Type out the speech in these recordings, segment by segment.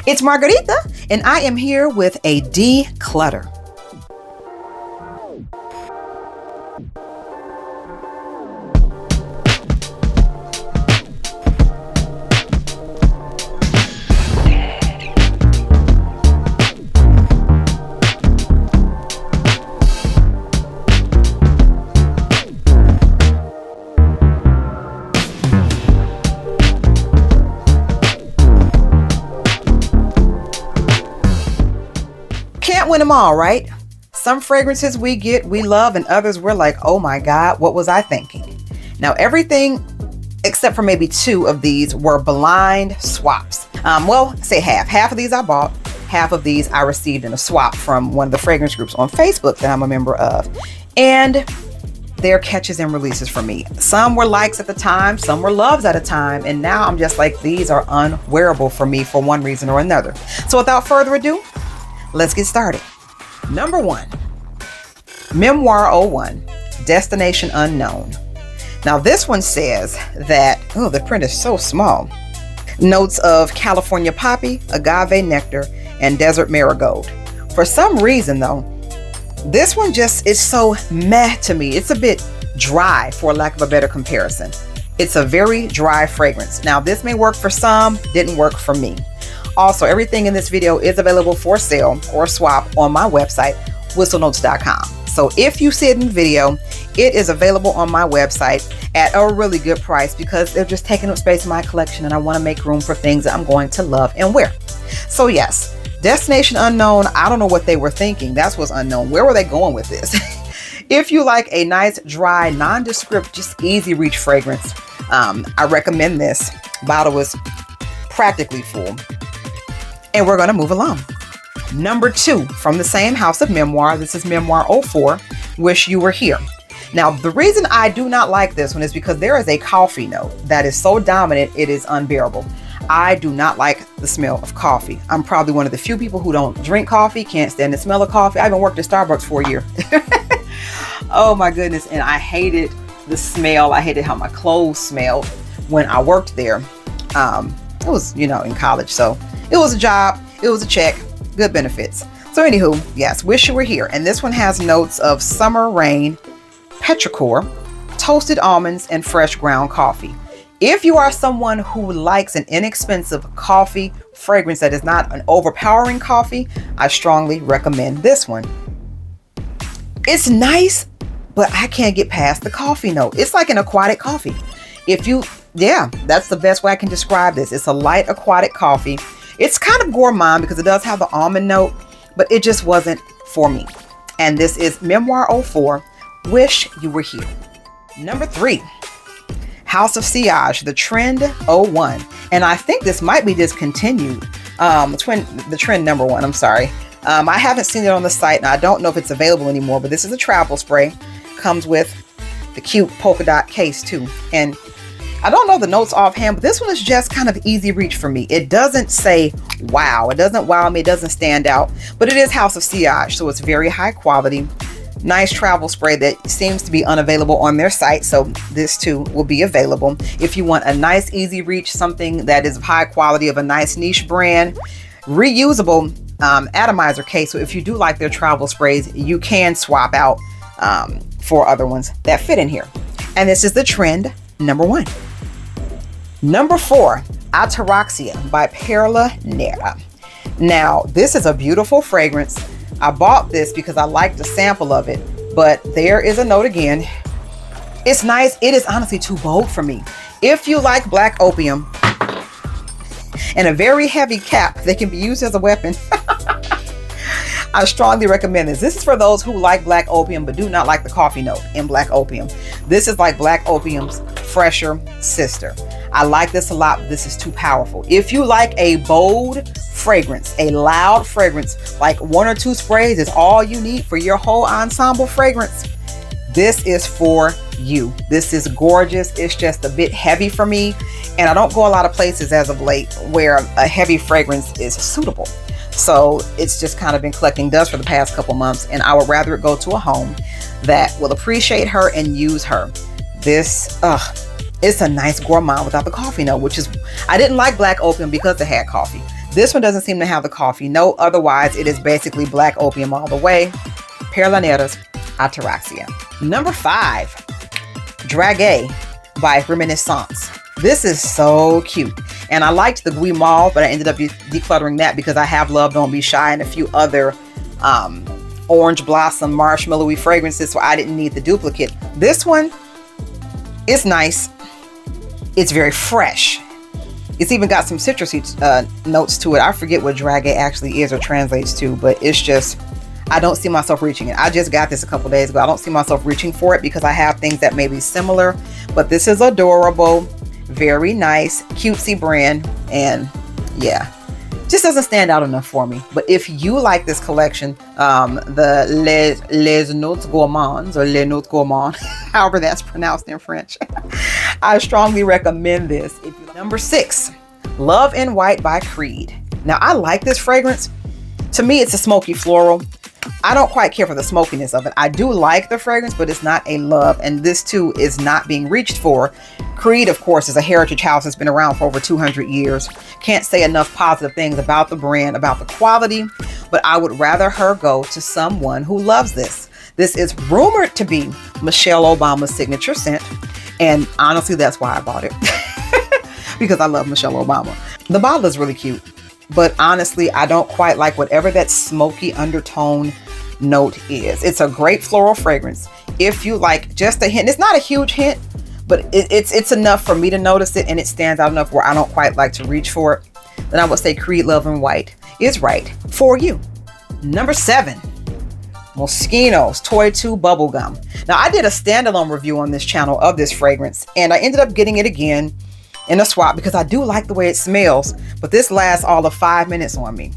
It's Margarita, and I am here with a declutter. Can't win them all, right? Some fragrances we get, we love, and others we're like, oh my God, what was I thinking? Now, everything except for maybe 2 of these were blind swaps. Well, say half. Half of these I bought, half of these I received in a swap from one of the fragrance groups on Facebook that I'm a member of. And they're catches and releases for me. Some were likes at the time, some were loves at a time, and now I'm just like, these are unwearable for me for one reason or another. So without further ado, let's get started. Number 1, Memoir 01, Destination Unknown. Now this one says that, oh, the print is so small. Notes of California poppy, agave nectar, and desert marigold. For some reason though, this one just is so meh to me. It's a bit dry, for lack of a better comparison. It's a very dry fragrance. Now this may work for some, didn't work for me. Also, everything in this video is available for sale or swap on my website, whistlenotes.com. So if you see it in video, it is available on my website at a really good price because they're just taking up space in my collection and I want to make room for things that I'm going to love and wear. So yes, Destination Unknown, I don't know what they were thinking. That's what's unknown. Where were they going with this? If you like a nice, dry, nondescript, just easy reach fragrance, I recommend this. Bottle is practically full. And we're going to move along. Number 2, from the same house of Memoir. This is Memoir 04, Wish You Were Here. Now, the reason I do not like this one is because there is a coffee note that is so dominant, it is unbearable. I do not like the smell of coffee. I'm probably one of the few people who don't drink coffee, can't stand the smell of coffee. I even worked at Starbucks for a year. Oh my goodness. And I hated the smell. I hated how my clothes smelled when I worked there. It was, in college. So it was a job, it was a check, good benefits. So anywho, yes, Wish You Were Here. And this one has notes of summer rain, petrichor, toasted almonds, and fresh ground coffee. If you are someone who likes an inexpensive coffee fragrance that is not an overpowering coffee, I strongly recommend this one. It's nice, but I can't get past the coffee note. It's like an aquatic coffee. Yeah, that's the best way I can describe this. It's a light aquatic coffee. It's kind of gourmand because it does have the almond note, but it just wasn't for me. And this is Memoir 04, Wish You Were Here. Number 3, House of Seage, the Trend 01. And I think this might be discontinued. The Trend number 1, I'm sorry. I haven't seen it on the site and I don't know if it's available anymore, but this is a travel spray. Comes with the cute polka dot case too. And I don't know the notes offhand, but this one is just kind of easy reach for me. It doesn't say wow. It doesn't wow me. It doesn't stand out, but it is House of Seage. So it's very high quality, nice travel spray that seems to be unavailable on their site. So this too will be available. If you want a nice, easy reach, something that is of high quality of a nice niche brand, reusable atomizer case. So if you do like their travel sprays, you can swap out for other ones that fit in here. And this is the Trend number 1. Number 4, Ataraxia by Pearla Nera. Now, this is a beautiful fragrance. I bought this because I liked the sample of it, but there is a note again. It's nice. It is honestly too bold for me. If you like black opium and a very heavy cap that can be used as a weapon, I strongly recommend this. This is for those who like black opium but do not like the coffee note in black opium. This is like black opium's fresher sister. I like this a lot, but this is too powerful. If you like a bold fragrance, a loud fragrance, like 1 or 2 sprays is all you need for your whole ensemble fragrance, this is for you. This is gorgeous. It's just a bit heavy for me, and I don't go a lot of places as of late where a heavy fragrance is suitable. So it's just kind of been collecting dust for the past couple months, and I would rather it go to a home that will appreciate her and use her. This, it's a nice gourmand without the coffee note, which is, I didn't like black opium because it had coffee. This one doesn't seem to have the coffee note. Otherwise, it is basically black opium all the way. Pearla Ataraxia. Number 5, Cheraye by Reminiscence. This is so cute. And I liked the Gui Mauve, but I ended up decluttering that because I have Love Don't Be Shy and a few other orange blossom marshmallowy fragrances, so I didn't need the duplicate. This one is nice. It's very fresh. It's even got some citrusy notes to it. I forget what Cheraye actually is or translates to, but it's just, I don't see myself reaching it. I just got this a couple days ago. I don't see myself reaching for it because I have things that may be similar, but this is adorable, very nice, cutesy brand, and yeah, just doesn't stand out enough for me. But if you like this collection, the Les Notes Gourmands, or Les Notes Gourmands, however that's pronounced in French, I strongly recommend this. Number 6, Love in White by Creed. Now, I like this fragrance. To me, it's a smoky floral. I don't quite care for the smokiness of it. I do like the fragrance, but it's not a love, and this too is not being reached for. Creed, of course, is a heritage house that's been around for over 200 years. Can't say enough positive things about the brand, about the quality, but I would rather her go to someone who loves this. This is rumored to be Michelle Obama's signature scent, and honestly, that's why I bought it. Because I love Michelle Obama. The bottle is really cute, but honestly, I don't quite like whatever that smoky undertone note is. It's a great floral fragrance. If you like just a hint, it's not a huge hint, but it's enough for me to notice it, and it stands out enough where I don't quite like to reach for it, then I would say Creed Love in White is right for you. Number 7, Moschino's Toy 2 Bubblegum. Now, I did a standalone review on this channel of this fragrance, and I ended up getting it again in a swap because I do like the way it smells, but this lasts all of 5 minutes on me.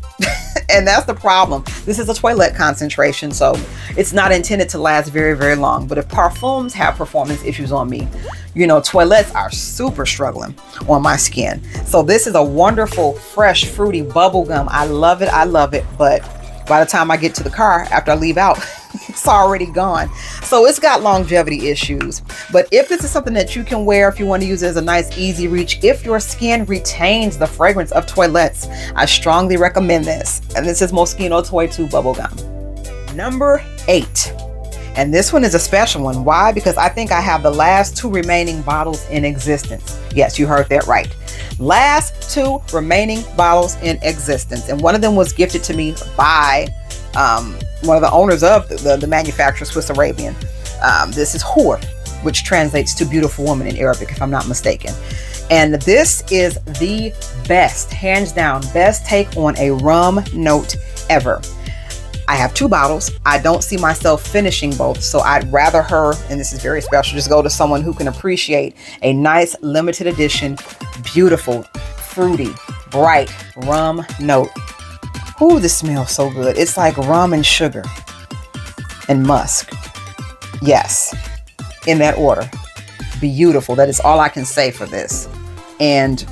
And that's the problem. This is a toilette concentration, so it's not intended to last very, very long. But if Parfums have performance issues on me, you know, toilettes are super struggling on my skin. So this is a wonderful, fresh, fruity bubblegum. I love it. I love it. But by the time I get to the car, after I leave out, it's already gone. So it's got longevity issues. But if this is something that you can wear, if you want to use it as a nice easy reach, if your skin retains the fragrance of toilettes, I strongly recommend this. And this is Moschino Toy 2 Bubblegum. Number 8. And this one is a special one. Why? Because I think I have the last 2 remaining bottles in existence. Yes, you heard that right. Last 2 remaining bottles in existence. And one of them was gifted to me by one of the owners of the manufacturer, Swiss Arabian. This is hoor, which translates to beautiful woman in Arabic, if I'm not mistaken. And this is the best, hands down, best take on a rum note ever. I have 2 bottles. I don't see myself finishing both, so I'd rather her, and this is very special, just go to someone who can appreciate a nice limited edition, beautiful, fruity, bright rum note. Ooh, this smells so good. It's like rum and sugar and musk. Yes, in that order. Beautiful. That is all I can say for this. And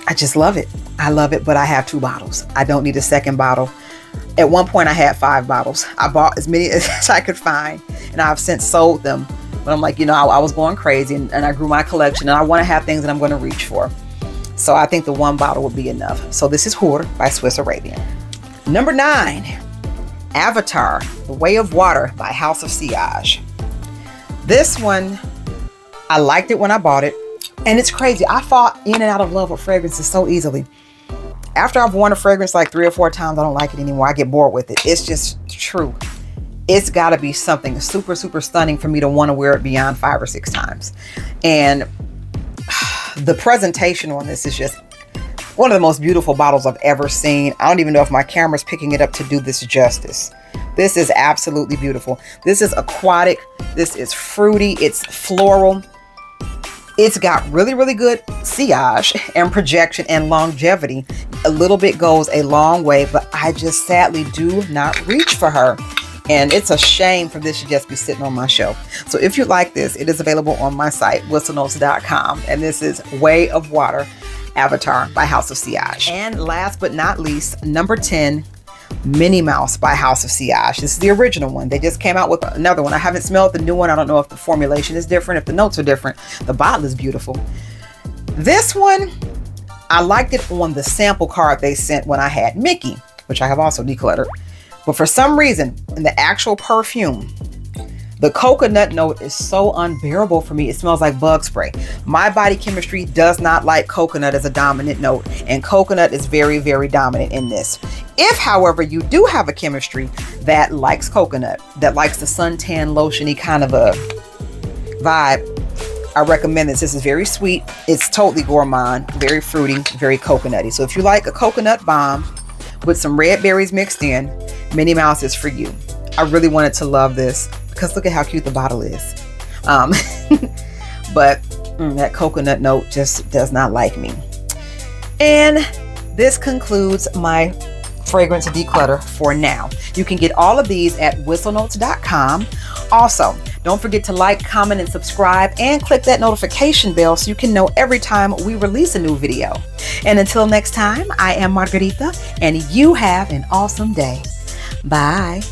I just love it. I love it, but I have 2 bottles. I don't need a second bottle. At one point, I had 5 bottles. I bought as many as I could find, and I've since sold them. But I'm like, you know, I was going crazy, and I grew my collection, and I want to have things that I'm going to reach for. So I think the 1 bottle would be enough. So this is Hoor by Swiss Arabian. Number 9, Avatar, The Way of Water by House of Seage. This one, I liked it when I bought it. And it's crazy. I fall in and out of love with fragrances so easily. After I've worn a fragrance like 3 or 4 times, I don't like it anymore. I get bored with it. It's just true. It's got to be something super, super stunning for me to want to wear it beyond 5 or 6 times. And the presentation on this is just one of the most beautiful bottles I've ever seen. I don't even know if my camera's picking it up to do this justice. This is absolutely beautiful. This is aquatic. This is fruity. It's floral. It's got really, really good sillage and projection and longevity. A little bit goes a long way, but I just sadly do not reach for her. And it's a shame for this to just be sitting on my shelf. So if you like this, it is available on my site, whistlenotes.com. And this is Way of Water, Avatar by House of Seage. And last but not least, number 10, Minnie Mouse by House of Seage. This is the original one. They just came out with another one. I haven't smelled the new one. I don't know if the formulation is different, if the notes are different. The bottle is beautiful. This one, I liked it on the sample card they sent when I had Mickey, which I have also decluttered. But for some reason, in the actual perfume, the coconut note is so unbearable for me. It smells like bug spray. My body chemistry does not like coconut as a dominant note, and coconut is very, very dominant in this. If, however, you do have a chemistry that likes coconut, that likes the suntan lotiony kind of a vibe, I recommend this. This is very sweet. It's totally gourmand, very fruity, very coconutty. So if you like a coconut bomb with some red berries mixed in, Minnie Mouse is for you. I really wanted to love this because look at how cute the bottle is. But that coconut note just does not like me. And this concludes my fragrance declutter for now. You can get all of these at whistlenotes.com. Also, don't forget to like, comment, and subscribe, and click that notification bell so you can know every time we release a new video. And until next time, I am Margarita, and you have an awesome day. Bye.